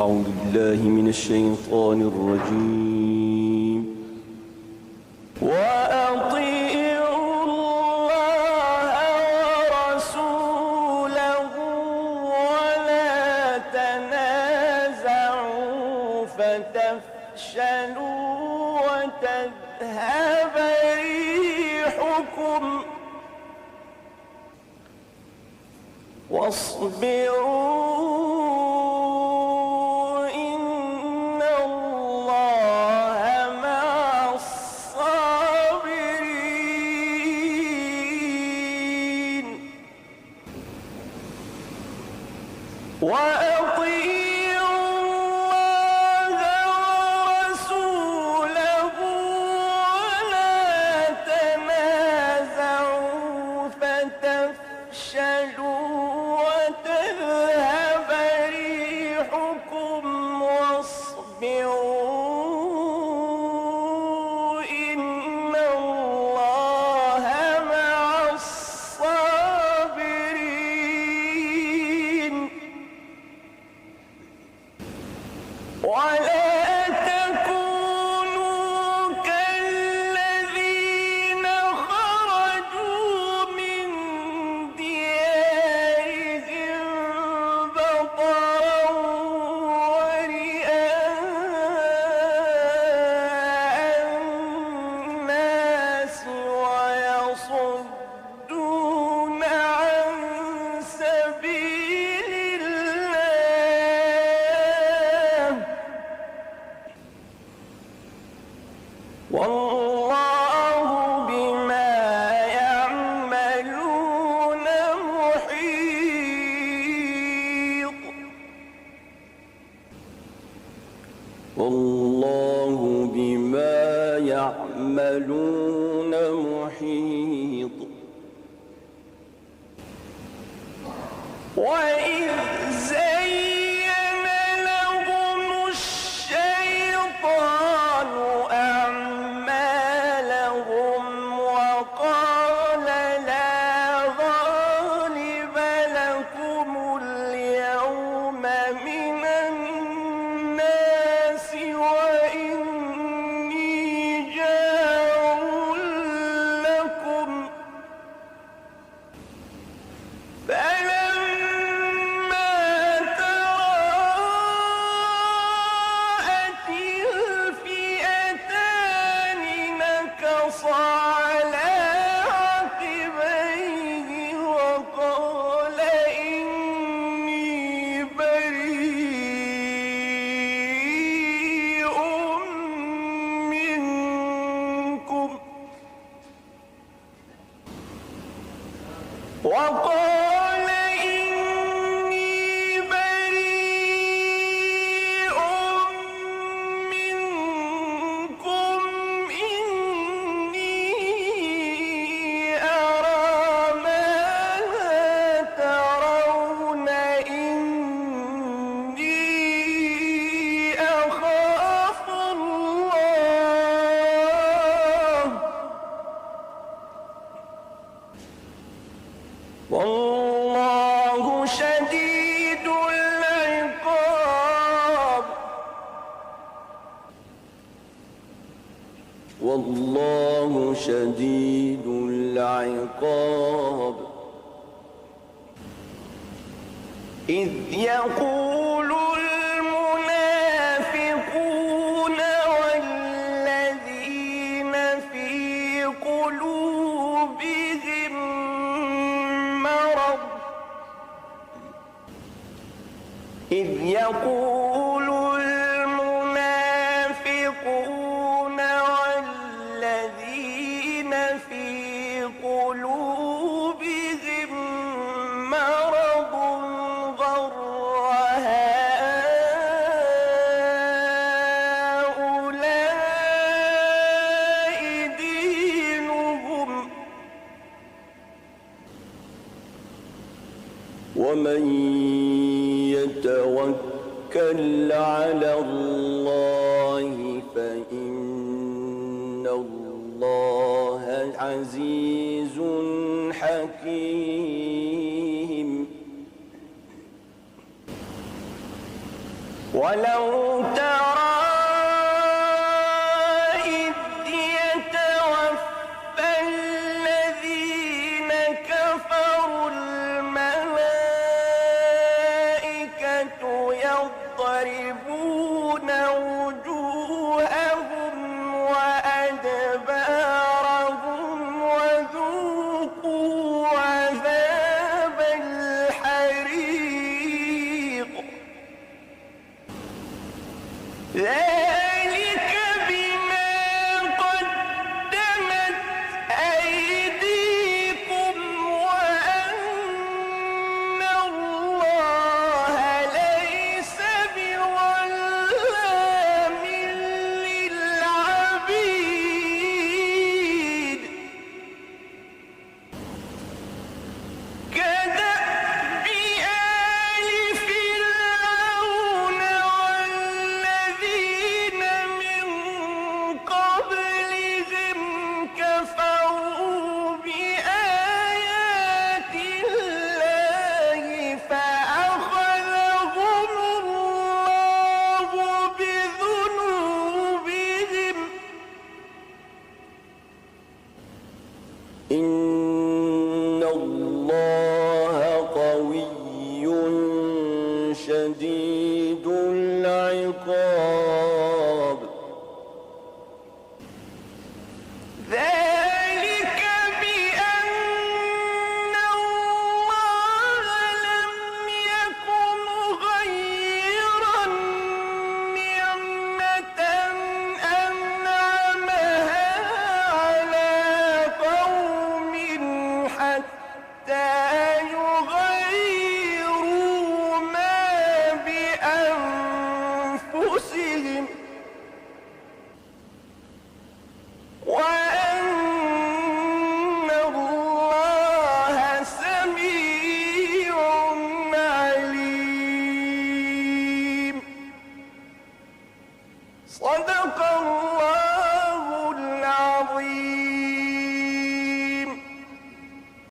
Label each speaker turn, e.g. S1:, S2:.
S1: أعوذ بالله من الشيطان الرجيم. وأطيعوا الله ورسوله ولا تنازعوا فتفشلوا وتذهب ريحكم واصبروا إن الله مع الصابرين. وأطيعوا الله ورسوله ولا تنازعوا فتفشلوا وتذهب ريحكم واصبروا إن الله مع الصابرين. ولا تكونوا كالذين خرجوا من ديارهم بطرا ورئاء الناس ويصدون عن سبيل الله والله بما يعملون محيط. والله بما يعملون محيط. وإذ زين لهم الشيطان أعمالهم وقال لا غالب لكم اليوم من الناس وإني جار لكم فلما تراءت الفئتان نكص على عقبيه وقال إني بريء منكم وقال إني بريء منكم إني أرى ما لا ترون إني أخاف الله والله شديد العقاب. والله شديد العقاب. إذ يقول المنافقون والذين في قلوبهم مرض إذ يقول المنافقون والذين في قلوبهم مرض غر هؤلاء دينهم ومن يتوكل على الله فإن الله عزيز حكيم. ولو ترى إذ يتوفى الذين كفروا الملائكة يضربون وجوههم وأدبارهم وذوقوا عذاب الحريق ذلك بما قدمت أيديكم وأن الله ليس بظلام للعبيد كدأب آل فرعون والذين من قبلهم كفروا بآيات الله فأخذهم الله بذنوبهم إن الله قوي شديد العقاب ذلك بأن الله لم يكن غيرا نعمة أنعمها على قوم حتى يغيروا ما بأنفسهم وأن الله سميع عليم صدق الله